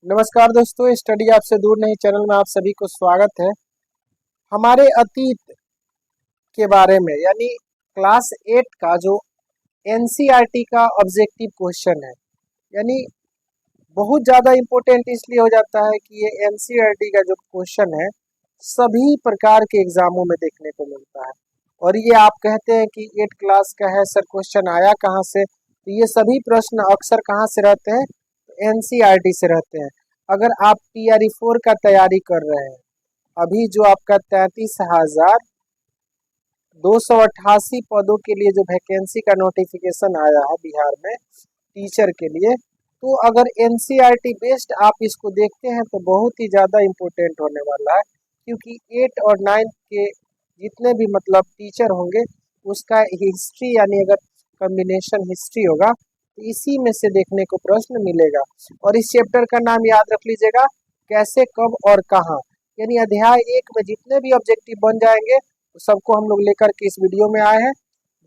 नमस्कार दोस्तों, स्टडी आपसे दूर नहीं चैनल में आप सभी को स्वागत है। हमारे अतीत के बारे में यानी क्लास 8 का जो एनसीईआरटी का ऑब्जेक्टिव क्वेश्चन है, यानी बहुत ज़्यादा इम्पोर्टेंट इसलिए हो जाता है कि ये एनसीईआरटी का जो क्वेश्चन है सभी प्रकार के एग्जामों में देखने को मिलता है। और ये आप कहते हैं कि 8 क्लास का है सर, क्वेश्चन आया कहाँ से, तो ये सभी प्रश्न अक्सर कहाँ से रहते हैं, एनसीईआरटी से रहते हैं। अगर आप टीआरई 4 का तैयारी कर रहे हैं, अभी जो आपका 33,288 पदों के लिए जो वैकेंसी का नोटिफिकेशन आया है बिहार में टीचर के लिए, तो अगर एनसीईआरटी बेस्ड आप इसको देखते हैं तो बहुत ही ज़्यादा इम्पोर्टेंट होने वाला है, क्योंकि 8 और 9 के जितने भी मतलब टीचर होंगे उसका हिस्ट्री यानी अगर कॉम्बिनेशन हिस्ट्री होगा तो इसी में से देखने को प्रश्न मिलेगा। और इस चैप्टर का नाम याद रख लीजिएगा, कैसे, कब और कहाँ। यानी अध्याय 1 में जितने भी ऑब्जेक्टिव बन जाएंगे तो सबको हम लोग लेकर के इस वीडियो में आए हैं।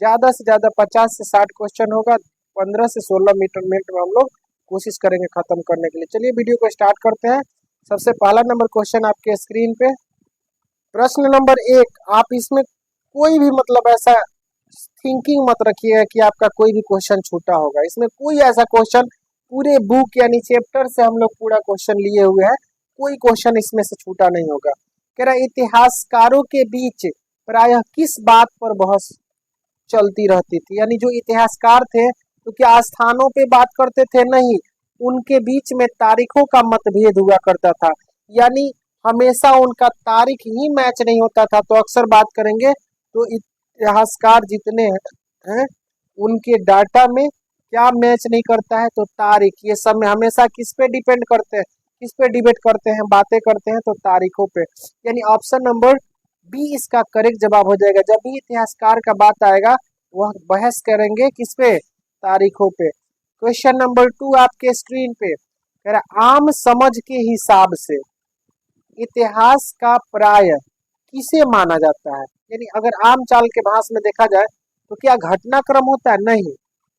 ज़्यादा से ज़्यादा 50 से 60 क्वेश्चन होगा, 15 से 16 मिनट में हम लोग कोशिश करेंगे खत्म करने के लिए। चलिए वीडियो को स्टार्ट करते हैं। सबसे पहला नंबर क्वेश्चन आपके स्क्रीन पे, प्रश्न नंबर 1। आप इसमें कोई भी मतलब ऐसा थिंकिंग मत रखिएगा कि आपका कोई भी क्वेश्चन छूटा होगा। इसमें कोई ऐसा क्वेश्चन पूरे बुक यानी चैप्टर से हम लोग पूरा क्वेश्चन लिए हुए हैं, कोई क्वेश्चन इसमें से छूटा नहीं होगा। कह रहा है इतिहासकारों के बीच प्रायः किस बात पर बहस चलती रहती थी। यानी जो इतिहासकार थे तो क्या स्थानों पे बात करते थे? नहीं, उनके बीच में तारीखों का मतभेद हुआ करता था। यानी हमेशा उनका तारीख ही मैच नहीं होता था। तो अक्सर बात करेंगे तो इतिहासकार जितने हैं उनके डाटा में क्या मैच नहीं करता है, तो तारीख। ये सब में हमेशा किस पे डिपेंड करते हैं, किस पे डिबेट करते हैं, बातें करते हैं, तो तारीखों पे। यानी ऑप्शन नंबर बी इसका करेक्ट जवाब हो जाएगा। जब भी इतिहासकार का बात आएगा वह बहस करेंगे किस पे? तारीखों पे। क्वेश्चन नंबर 2 आपके स्क्रीन पे कह रहा आम समझ के हिसाब से इतिहास का प्राय किसे माना जाता है। यानी अगर आम चाल के भाषा में देखा जाए तो क्या घटनाक्रम होता है? नहीं,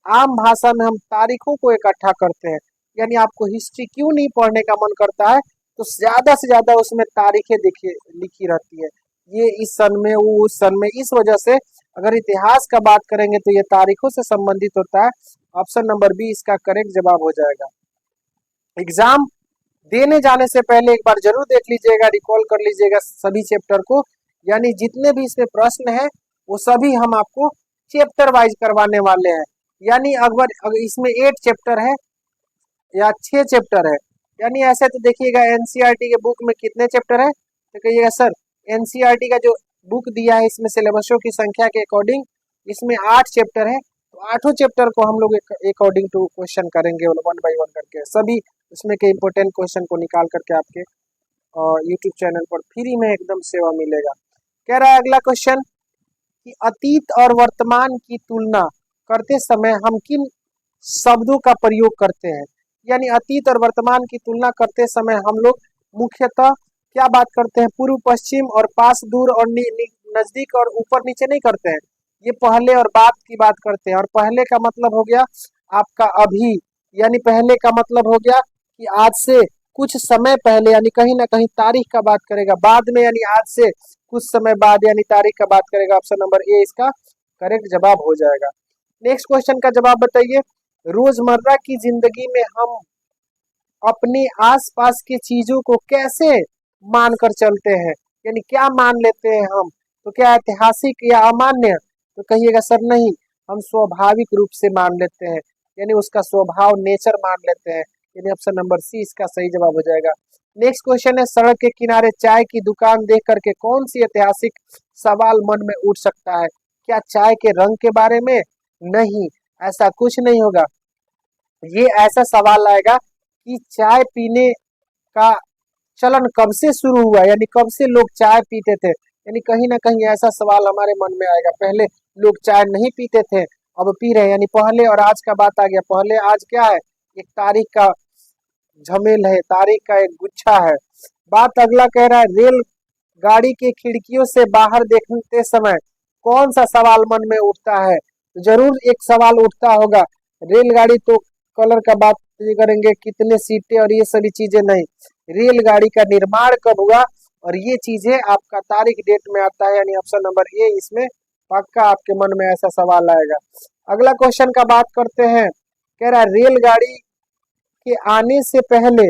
आम भाषा में हम तारीखों को इकट्ठा करते हैं। यानी आपको हिस्ट्री क्यों नहीं पढ़ने का मन करता है, तो ज्यादा से ज्यादा उसमें तारीखें लिखी रहती है, ये इस सन में, वो उस सन में। इस वजह से अगर इतिहास का बात करेंगे तो ये तारीखों से संबंधित होता है। ऑप्शन नंबर बी इसका करेक्ट जवाब हो जाएगा। एग्जाम देने जाने से पहले एक बार जरूर देख लीजिएगा, रिकॉल कर लीजिएगा सभी चैप्टर को। यानी जितने भी इसमें प्रश्न है वो सभी हम आपको चैप्टर वाइज करवाने वाले हैं। यानी अगर इसमें 8 चैप्टर है या 6 चैप्टर है, यानी ऐसे तो देखिएगा एनसीईआरटी के बुक में कितने चैप्टर है, तो कहिएगा सर एनसीईआरटी का जो बुक दिया है इसमें सिलेबसों की संख्या के अकॉर्डिंग इसमें 8 चैप्टर है, तो 8 चैप्टर को हम लोग अकॉर्डिंग टू क्वेश्चन करेंगे 1 बाय 1 करके, सभी उसमें के इम्पोर्टेंट क्वेश्चन को निकाल करके आपके यूट्यूब चैनल पर फ्री में एकदम सेवा मिलेगा। कह रहा है अगला क्वेश्चन कि अतीत और वर्तमान की तुलना करते समय हम किन शब्दों का प्रयोग करते हैं। यानी अतीत और वर्तमान की तुलना करते समय हम लोग मुख्यतः क्या बात करते हैं? पूर्व पश्चिम और पास दूर और नजदीक और ऊपर नीचे नहीं करते हैं, ये पहले और बाद की बात करते हैं। और पहले का मतलब हो गया आपका अभी, यानी पहले का मतलब हो गया कि आज से कुछ समय पहले, यानी कहीं ना कहीं तारीख का बात करेगा। बाद में यानी आज से कुछ समय बाद यानी तारीख का बात करेगा। ऑप्शन नंबर ए इसका करेक्ट जवाब हो जाएगा। नेक्स्ट क्वेश्चन का जवाब बताइए, रोजमर्रा की जिंदगी में हम अपने आसपास की चीजों को कैसे मानकर चलते हैं। यानी क्या मान लेते हैं हम, तो क्या ऐतिहासिक या अमान्य, तो कहिएगा सर नहीं, हम स्वाभाविक रूप से मान लेते हैं, यानी उसका स्वभाव, नेचर मान लेते हैं। यानी ऑप्शन नंबर सी इसका सही जवाब हो जाएगा। नेक्स्ट क्वेश्चन है, सड़क के किनारे चाय की दुकान देख करके कौन सी ऐतिहासिक सवाल मन में उठ सकता है। क्या चाय के रंग के बारे में? नहीं, ऐसा कुछ नहीं होगा। ये ऐसा सवाल आएगा कि चाय पीने का चलन कब से शुरू हुआ, यानी कब से लोग चाय पीते थे। यानी कहीं ना कहीं ऐसा सवाल हमारे मन में आएगा। पहले लोग चाय नहीं पीते थे, अब पी रहे हैं। यानी पहले और आज का बात आ गया। पहले आज क्या है, एक तारीख का झमेल है, तारीख का एक गुच्छा है। बात अगला कह रहा है, रेल गाड़ी के खिड़कियों से बाहर देखते समय कौन सा सवाल मन में उठता है। जरूर एक सवाल उठता होगा, रेलगाड़ी तो कलर का बात करेंगे, कितने सीटें और ये सभी चीजें नहीं, रेलगाड़ी का निर्माण कब हुआ और ये चीजें आपका तारीख डेट में आता है, यानी ऑप्शन नंबर ए इसमें पक्का आपके मन में ऐसा सवाल आएगा। अगला क्वेश्चन का बात करते हैं, कह रहा है रेलगाड़ी के आने से पहले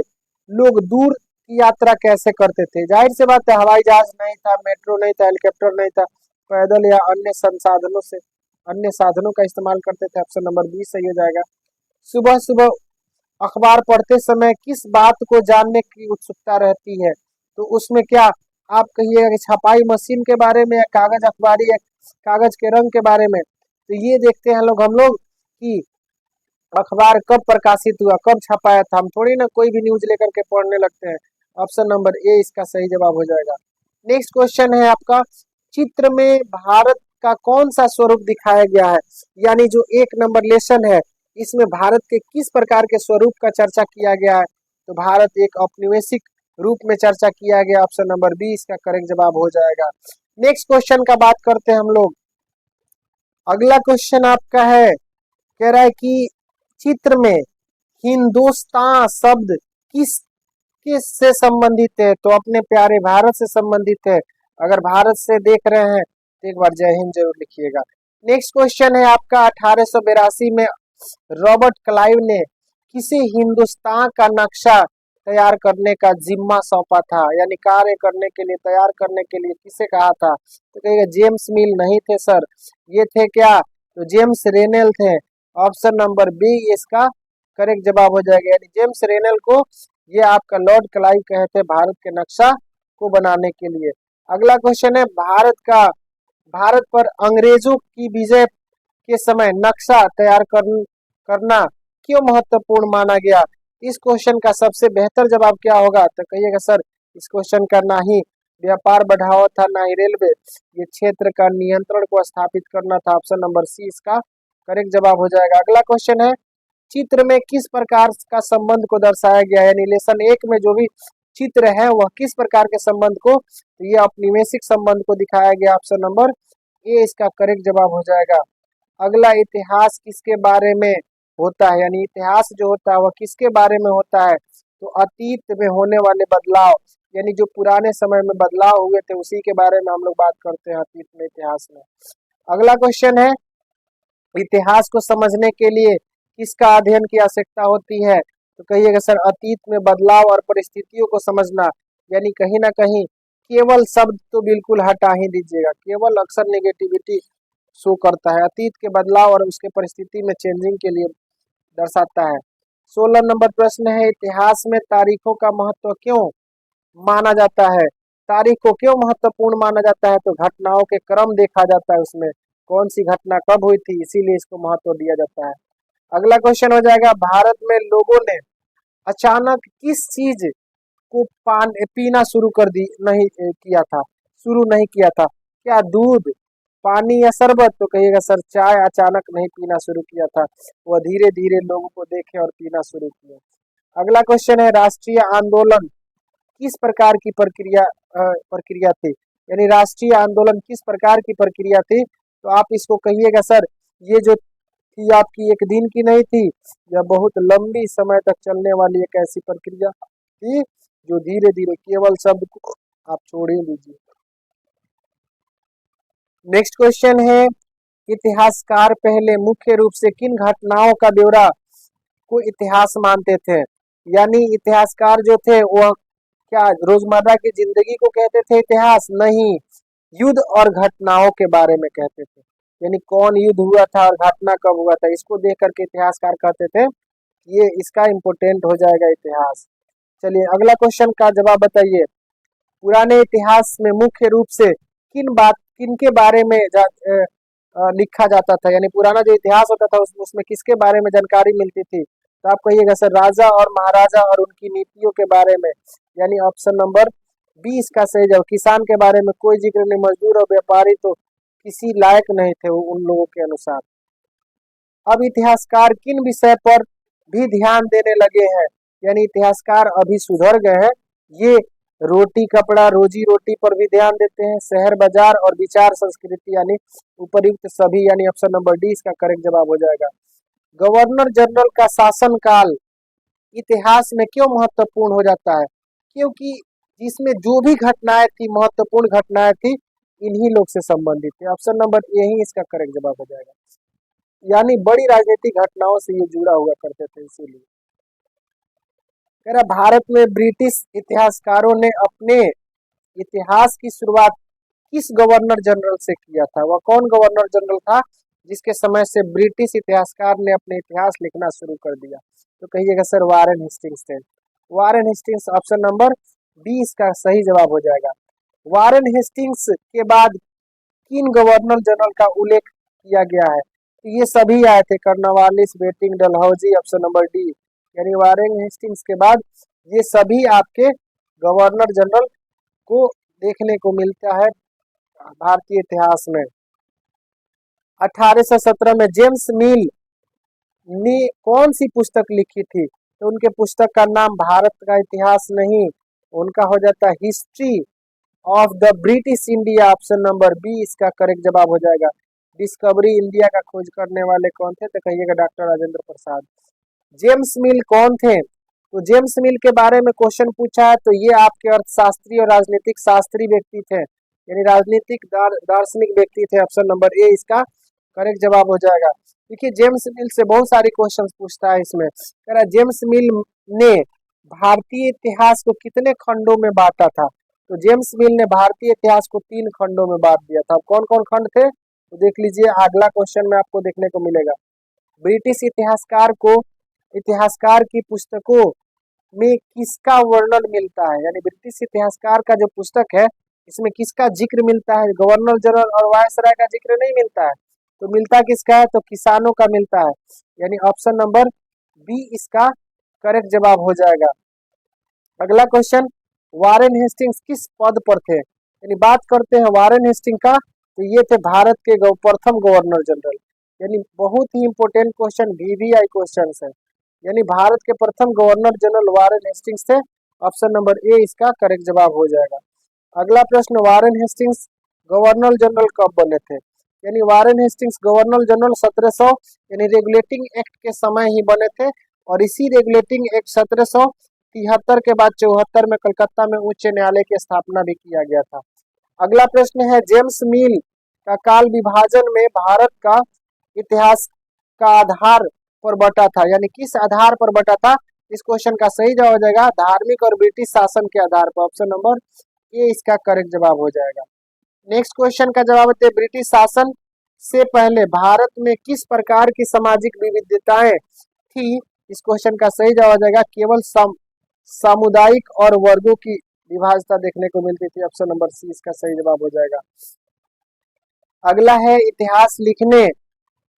लोग दूर की यात्रा कैसे करते थे। जाहिर सी बात है, हवाई जहाज नहीं था, मेट्रो नहीं था, हेलीकॉप्टर नहीं था, पैदल या अन्य संसाधनों से अन्य साधनों का इस्तेमाल करते थे। ऑप्शन नंबर बी सही हो जाएगा। सुबह सुबह अखबार पढ़ते समय किस बात को जानने की उत्सुकता रहती है, तो उसमें क्या आप कहिएगा कि छपाई मशीन के बारे में या कागज अखबारी या कागज के रंग के बारे में। तो ये देखते हैं हम लोग कि अखबार कब प्रकाशित हुआ, कब छपाया था, हम थोड़ी ना कोई भी न्यूज लेकर के पढ़ने लगते हैं। ऑप्शन नंबर ए इसका सही जवाब हो जाएगा। नेक्स्ट क्वेश्चन है आपका, चित्र में भारत का कौन सा स्वरूप दिखाया गया है, यानी जो 1 नंबर लेसन है इसमें भारत के किस प्रकार के स्वरूप का चर्चा किया गया है, तो भारत एक औपनिवेशिक रूप में चर्चा किया गया। ऑप्शन नंबर बी इसका करेक्ट जवाब हो जाएगा। नेक्स्ट क्वेश्चन का बात करते हैं हम लोग। अगला क्वेश्चन आपका है, कह रहा है कि चित्र में हिंदुस्तान शब्द किस किस से संबंधित है, तो अपने प्यारे भारत से संबंधित है। अगर भारत से देख रहे हैं तो एक बार जय हिंद जरूर लिखिएगा। नेक्स्ट क्वेश्चन है आपका, 1882 में रॉबर्ट क्लाइव ने किसे हिंदुस्तान का नक्शा तैयार करने का जिम्मा सौंपा था, यानी कार्य करने के लिए, तैयार करने के लिए किसे कहा था, तो कहिएगा जेम्स मिल नहीं थे सर, ये थे क्या, तो जेम्स रेनेल थे। ऑप्शन नंबर बी इसका करेक्ट जवाब हो जाएगा, यानी जेम्स रेनेल को ये आपका लॉर्ड क्लाइव कहे थे भारत के नक्शा को बनाने के लिए। अगला क्वेश्चन है, भारत पर अंग्रेजों की विजय के समय नक्शा तैयार करना क्यों महत्वपूर्ण माना गया। इस क्वेश्चन का सबसे बेहतर जवाब क्या होगा, तो कहिएगा सर इस क्वेश्चन का ना ही व्यापार बढ़ावा था, ना ही रेलवे, ये क्षेत्र का नियंत्रण को स्थापित करना था। ऑप्शन नंबर सी इसका करेक्ट जवाब हो जाएगा। अगला क्वेश्चन है, चित्र में किस प्रकार का संबंध को दर्शाया गया है, यानी लेसन 1 में जो भी चित्र है वह किस प्रकार के संबंध को, तो ये औपनिवेशिक संबंध को दिखाया गया। ऑप्शन नंबर ए इसका करेक्ट जवाब हो जाएगा। अगला, इतिहास किसके बारे में होता है, यानी इतिहास जो होता है वह किसके बारे में होता है, तो अतीत में होने वाले बदलाव, यानी जो पुराने समय में बदलाव हुए थे उसी के बारे में हम लोग बात करते हैं अतीत में, इतिहास में। अगला क्वेश्चन है, इतिहास को समझने के लिए किसका अध्ययन की आवश्यकता होती है, तो कहिएगा सर अतीत में बदलाव और परिस्थितियों को समझना, यानी कहीं ना कहीं केवल शब्द तो बिल्कुल हटा ही दीजिएगा, केवल अक्सर नेगेटिविटी शो करता है, अतीत के बदलाव और उसके परिस्थिति में चेंजिंग के लिए दर्शाता है। 16 नंबर प्रश्न है, इतिहास में तारीखों का महत्व क्यों माना जाता है, तारीख को क्यों महत्वपूर्ण माना जाता है, तो घटनाओं के क्रम देखा जाता है, उसमें कौन सी घटना कब हुई थी, इसीलिए इसको महत्व दिया जाता है। अगला क्वेश्चन हो जाएगा, भारत में लोगों ने अचानक किस चीज को पीना शुरू कर दी नहीं किया था, शुरू नहीं किया था, क्या दूध, पानी या शरबत, तो कहिएगा सर चाय अचानक नहीं पीना शुरू किया था, वह धीरे धीरे लोगों को देखे और पीना शुरू किया। अगला क्वेश्चन है, राष्ट्रीय आंदोलन किस प्रकार की प्रक्रिया थी, यानी राष्ट्रीय आंदोलन किस प्रकार की प्रक्रिया थी, तो आप इसको कहिएगा सर ये जो थी आपकी एक दिन की नहीं थी, यह बहुत लंबी समय तक चलने वाली एक ऐसी प्रक्रिया थी जो धीरे धीरे, केवल शब्द को आप छोड़ ही दीजिए। नेक्स्ट क्वेश्चन है, इतिहासकार पहले मुख्य रूप से किन घटनाओं का ब्यौरा को इतिहास मानते थे, यानी इतिहासकार जो थे वह क्या रोजमर्रा की जिंदगी को कहते थे इतिहास, नहीं, युद्ध और घटनाओं के बारे में कहते थे, यानी कौन युद्ध हुआ था और घटना कब हुआ था, इसको देख करके इतिहासकार कहते थे, ये इसका इम्पोर्टेंट हो जाएगा इतिहास। चलिए अगला क्वेश्चन का जवाब बताइए, पुराने इतिहास में मुख्य रूप से किन के बारे में लिखा जाता था, यानी पुराना जो इतिहास होता था उसमें किसके बारे में जानकारी मिलती थी, तो आप कहिएगा सर राजा और महाराजा और उनकी नीतियों के बारे में, यानी ऑप्शन नंबर बी इसका सही जवाब। किसान के बारे में कोई जिक्र नहीं, मजदूर और व्यापारी तो किसी लायक नहीं थे उन लोगों के अनुसार। अब इतिहासकार किन विषय पर भी ध्यान देने लगे हैं, यानी इतिहासकार अभी सुधर गए हैं, ये रोटी कपड़ा रोजी रोटी पर भी ध्यान देते हैं, शहर बाजार और विचार संस्कृति, यानी उपयुक्त सभी, यानी ऑप्शन नंबर डी इसका करेक्ट जवाब हो जाएगा। गवर्नर जनरल का शासनकाल इतिहास में क्यों महत्वपूर्ण हो जाता है? क्योंकि जिसमें जो भी घटनाएं थी, महत्वपूर्ण घटनाएं थी, इन्हीं लोग से संबंधित थी। ऑप्शन नंबर ए ही इसका करेक्ट जवाब हो जाएगा। यानी बड़ी राजनीतिक घटनाओं से ये जुड़ा हुआ करते थे, इसीलिए। कह रहा भारत में ब्रिटिश इतिहासकारों ने अपने इतिहास की शुरुआत किस गवर्नर जनरल से किया था? वह कौन गवर्नर जनरल था जिसके समय से ब्रिटिश इतिहासकार ने अपने इतिहास लिखना शुरू कर दिया? तो कहिएगा सर वारेन हेस्टिंग्स थे। Warren Hastings, option number B इसका सही जवाब हो जाएगा। वारेन हेस्टिंग्स के बाद किन गवर्नर जनरल का उल्लेख किया गया है? तो ये सभी आए थे, Cornwallis, Bentinck, Dalhousie, option number D. यानी वारेन हेस्टिंग्स के बाद ये सभी आपके गवर्नर जनरल को देखने को मिलता है भारतीय इतिहास में। 1817 में जेम्स मिल ने कौन सी पुस्तक लिखी थी? तो उनके पुस्तक का नाम भारत का इतिहास नहीं, उनका हो जाता है history of the British India. Option number B इसका करेक्ट जवाब हो जाएगा। डिस्कवरी इंडिया का खोज करने वाले कौन थे? तो कहिएगा डॉक्टर राजेंद्र प्रसाद। जेम्स मिल कौन थे? तो जेम्स मिल के बारे में क्वेश्चन पूछा है तो ये आपके अर्थशास्त्री और राजनीतिक शास्त्री व्यक्ति थे, यानी राजनीतिक दार्शनिक व्यक्ति थे। ऑप्शन नंबर ए इसका करेक्ट जवाब हो जाएगा। देखिए जेम्स मिल से बहुत सारे क्वेश्चंस पूछता है इसमें। कह रहा जेम्स मिल ने भारतीय इतिहास को कितने खंडों में बांटा था? तो जेम्स मिल ने भारतीय इतिहास को 3 खंडों में बांट दिया था। कौन कौन खंड थे? तो देख लीजिए, अगला क्वेश्चन में आपको देखने को मिलेगा। ब्रिटिश इतिहासकार की पुस्तकों में किसका वर्णन मिलता है? यानी ब्रिटिश इतिहासकार का जो पुस्तक है इसमें किसका जिक्र मिलता है? गवर्नर जनरल और वायसराय का जिक्र नहीं मिलता है, तो मिलता किसका है? तो किसानों का मिलता है। यानी ऑप्शन नंबर बी इसका करेक्ट जवाब हो जाएगा। अगला क्वेश्चन, वारेन हेस्टिंग्स किस पद पर थे? यानी बात करते हैं वारेन हेस्टिंग का, तो ये थे भारत के प्रथम गवर्नर जनरल। यानी बहुत ही इंपॉर्टेंट क्वेश्चन, वीवीआई क्वेश्चन है। यानी भारत के प्रथम गवर्नर जनरल वारेन हेस्टिंग्स थे। ऑप्शन नंबर ए इसका करेक्ट जवाब हो जाएगा। अगला प्रश्न, वारेन हेस्टिंग्स गवर्नर जनरल कब बने थे? यानी वारेन हेस्टिंग्स गवर्नर जनरल 1700 यानी रेगुलेटिंग एक्ट के समय ही बने थे, और इसी रेगुलेटिंग एक्ट 1773 के बाद 74 में कलकत्ता में उच्च न्यायालय की स्थापना भी किया गया था। अगला प्रश्न है, जेम्स मिल का काल विभाजन में भारत का इतिहास का आधार पर बटा था, यानी किस आधार पर बटा था? इस क्वेश्चन का सही जवाब हो जाएगा धार्मिक और ब्रिटिश शासन के आधार पर। ऑप्शन नंबर ए इसका करेक्ट जवाब हो जाएगा। नेक्स्ट क्वेश्चन का जवाब है, ब्रिटिश शासन से पहले भारत में किस प्रकार की सामाजिक विविधताएं थी? इस क्वेश्चन का सही जवाब हो जाएगा केवल सामुदायिक और वर्गों की विभाजता देखने को मिलती थी। ऑप्शन नंबर सी इसका सही जवाब हो जाएगा। अगला है, इतिहास लिखने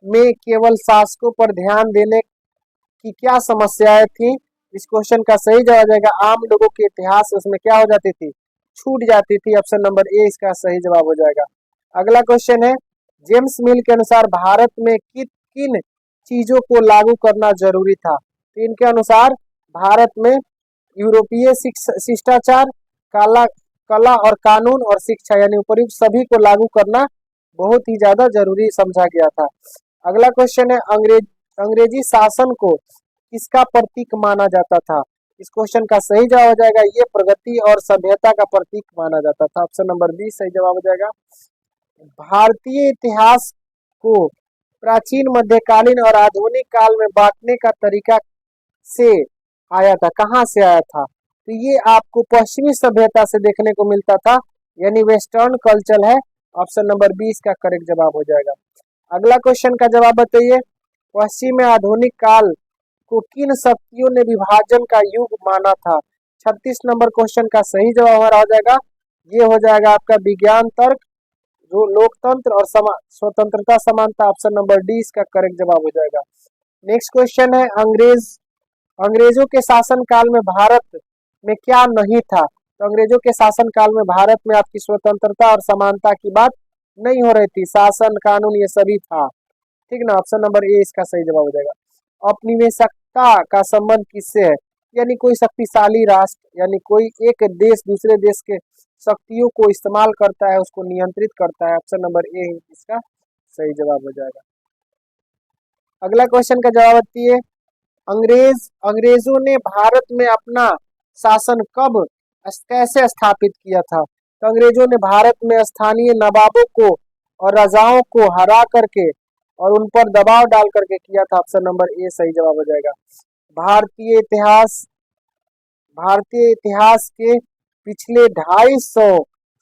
में केवल शासकों पर ध्यान देने की क्या समस्याएं थी? इस क्वेश्चन का सही जवाब हो जाएगा आम लोगों के इतिहास उसमें क्या हो जाती थी? छूट जाती थी। ऑप्शन नंबर ए इसका सही जवाब हो जाएगा। अगला क्वेश्चन है, जेम्स मिल के अनुसार भारत में किन चीजों को लागू करना जरूरी था? तो इनके अनुसार भारत में यूरोपीय शिष्टाचार, कला और कानून और शिक्षा यानी उपयुक्त सभी को लागू करना बहुत ही ज्यादा जरूरी समझा गया था। अगला क्वेश्चन है, अंग्रेजी शासन को किसका प्रतीक माना जाता था? इस क्वेश्चन का सही जवाब हो जाएगा ये प्रगति और सभ्यता का प्रतीक माना जाता था। ऑप्शन नंबर बी सही जवाब हो जाएगा। भारतीय इतिहास को प्राचीन, मध्यकालीन और आधुनिक काल में बांटने का तरीका से आया था, कहाँ से आया था? तो ये आपको पश्चिमी सभ्यता से देखने को मिलता था, यानी वेस्टर्न कल्चर है। ऑप्शन नंबर बी इसका करेक्ट जवाब हो जाएगा। अगला क्वेश्चन का जवाब बताइए, पश्चिम में आधुनिक काल को किन शक्तियों ने विभाजन का युग माना था? 36 नंबर क्वेश्चन का सही जवाब हमारा हो जाएगा, ये हो जाएगा आपका विज्ञान, तर्क, जो लोकतंत्र और स्वतंत्रता समानता। ऑप्शन नंबर डी इसका करेक्ट जवाब हो जाएगा। नेक्स्ट क्वेश्चन है, अंग्रेजों के शासन काल में भारत में क्या नहीं था? तो अंग्रेजों के शासन काल में भारत में आपकी स्वतंत्रता और समानता की बात नहीं हो रही थी, शासन कानून ये सभी था, ठीक ना। ऑप्शन नंबर ए इसका सही जवाब हो जाएगा। औपनिवेशिकता का संबंध किससे है? यानी कोई शक्तिशाली राष्ट्र, यानी कोई एक देश दूसरे देश के शक्तियों को इस्तेमाल करता है, उसको नियंत्रित करता है। ऑप्शन नंबर ए इसका सही जवाब हो जाएगा। अगला क्वेश्चन का जवाब दिए, अंग्रेजों ने भारत में अपना शासन कब कैसे स्थापित किया था? तो अंग्रेजों ने भारत में स्थानीय नवाबों को और राजाओं को हरा करके और उन पर दबाव डाल करके किया था। ऑप्शन नंबर ए सही जवाब हो जाएगा। भारतीय इतिहास भारतीय इतिहास के पिछले 250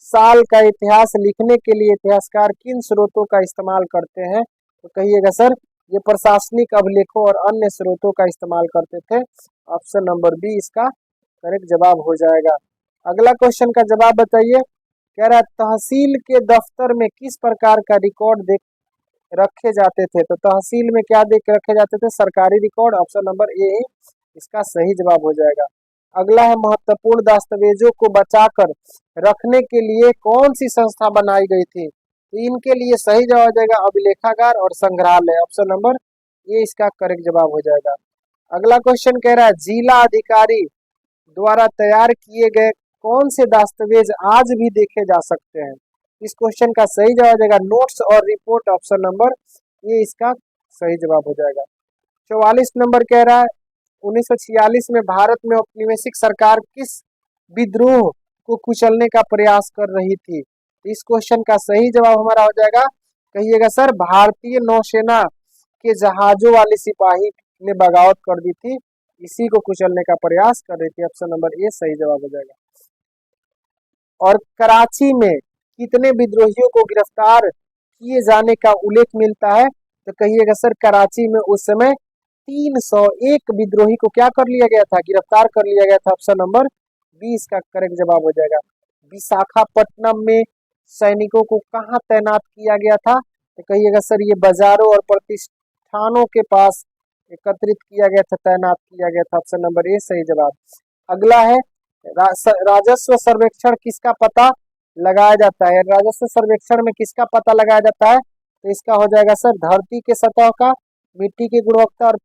साल का इतिहास लिखने के लिए इतिहासकार किन स्रोतों का इस्तेमाल करते हैं? तो कहिएगा सर, ये प्रशासनिक अभिलेखों और अन्य स्रोतों का इस्तेमाल करते थे। ऑप्शन नंबर बी इसका करेक्ट जवाब हो जाएगा। अगला क्वेश्चन का जवाब बताइए। कह रहा है तहसील के दफ्तर में किस प्रकार का रिकॉर्ड देख रखे जाते थे? तो तहसील में क्या देख रखे जाते थे? सरकारी रिकॉर्ड। ऑप्शन नंबर ए इसका सही जवाब हो जाएगा। अगला है महत्वपूर्ण दस्तावेजों को बचाकर रखने के लिए कौन सी संस्था बनाई गई थी? तो इनके लिए सही जवाब हो जाएगा अभिलेखागार और संग्रहालय। ऑप्शन नंबर ए इसका करेक्ट जवाब हो जाएगा। अगला क्वेश्चन कह रहा है जिला अधिकारी द्वारा तैयार किए गए कौन से दस्तावेज आज भी देखे जा सकते हैं? इस क्वेश्चन का सही जवाब हो जाएगा नोट्स और रिपोर्ट। ऑप्शन नंबर ए इसका सही जवाब हो जाएगा। 44 नंबर कह रहा है 1946 में भारत में औपनिवेशिक सरकार किस विद्रोह को कुचलने का प्रयास कर रही थी? इस क्वेश्चन का सही जवाब हमारा हो जाएगा, कहिएगा सर, भारतीय नौसेना के जहाजों वाले सिपाही ने बगावत कर दी थी, इसी को कुचलने का प्रयास कर रही थी। ऑप्शन नंबर ए सही जवाब हो जाएगा। और कराची में कितने विद्रोहियों को गिरफ्तार किए जाने का उल्लेख मिलता है? तो कहिएगा सर, कराची में उस समय 301 विद्रोही को क्या कर लिया गया था? गिरफ्तार कर लिया गया था। ऑप्शन नंबर बी इसका करेक्ट जवाब हो जाएगा। विशाखापट्टनम में सैनिकों को कहाँ तैनात किया गया था? तो कहिएगा सर, ये बाजारों और प्रतिष्ठानों के पास एकत्रित किया गया था, तैनात किया गया था। ऑप्शन नंबर ए सही जवाब। अगला है राजस्व सर्वेक्षण किसका पता लगाया जाता है? राजस्व सर्वेक्षण में किसका पता लगाया जाता है? तो इसका हो जाएगा सर धरती के सतह का, मिट्टी की गुणवत्ता और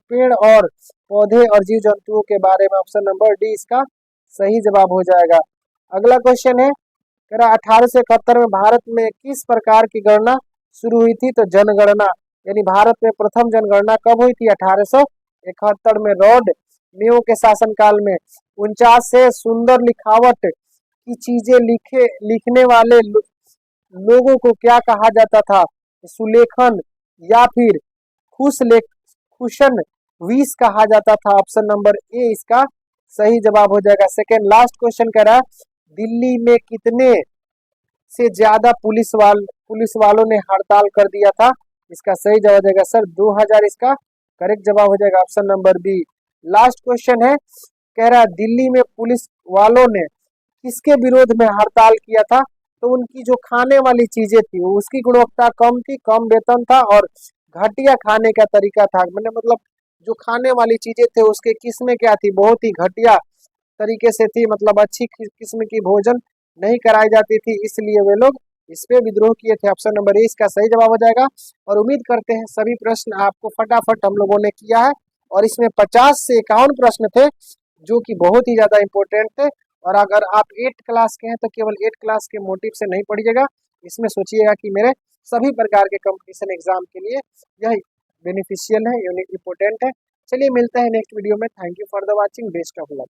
पेड़ और पौधे और जीव जंतुओं के बारे में। ऑप्शन नंबर डी इसका सही जवाब हो जाएगा। अगला क्वेश्चन है 1871 में भारत में किस प्रकार की गणना शुरू हुई थी? तो जनगणना, यानी भारत में प्रथम जनगणना कब हुई थी? 1871 में लॉर्ड मेयो के शासनकाल में। 49 से सुंदर लिखावट की चीजें लिखने वाले लोगों को क्या कहा जाता था? सुलेखन या फिर खुशन वीस कहा जाता था। ऑप्शन नंबर ए इसका सही जवाब हो जाएगा। सेकेंड लास्ट क्वेश्चन कह रहा है दिल्ली में कितने से ज्यादा पुलिस वालों ने हड़ताल कर दिया था? इसका सही जवाब हो जाएगा सर 2000 इसका करेक्ट जवाब हो जाएगा। Option number B. Last question है, कह रहा है दिल्ली में पुलिस वालों ने किसके विरोध में हड़ताल किया था? तो उनकी जो खाने वाली चीजें थी उसकी गुणवत्ता कम थी, कम वेतन था और घटिया खाने का तरीका था। मतलब जो खाने वाली चीजें थे उसके किस्में क्या थी? बहुत ही घटिया तरीके से थी, मतलब अच्छी किस्म की भोजन नहीं कराई जाती थी, इसलिए वे लोग इस पे विद्रोह किए थे। ऑप्शन नंबर ए इसका सही जवाब हो जाएगा। और उम्मीद करते हैं सभी प्रश्न आपको फटाफट हम लोगों ने किया है और इसमें 50 से 51 प्रश्न थे जो कि बहुत ही ज्यादा इंपॉर्टेंट थे। और अगर आप 8 क्लास के हैं तो केवल 8 क्लास के मोटिव से नहीं पढ़िएगा, इसमें सोचिएगा कि मेरे सभी प्रकार के कंपटीशन एग्जाम के लिए यह बेनिफिशियल है, यूनिक इंपॉर्टेंट है। चलिए मिलते हैं नेक्स्ट वीडियो में। Thank you for the watching, best of luck.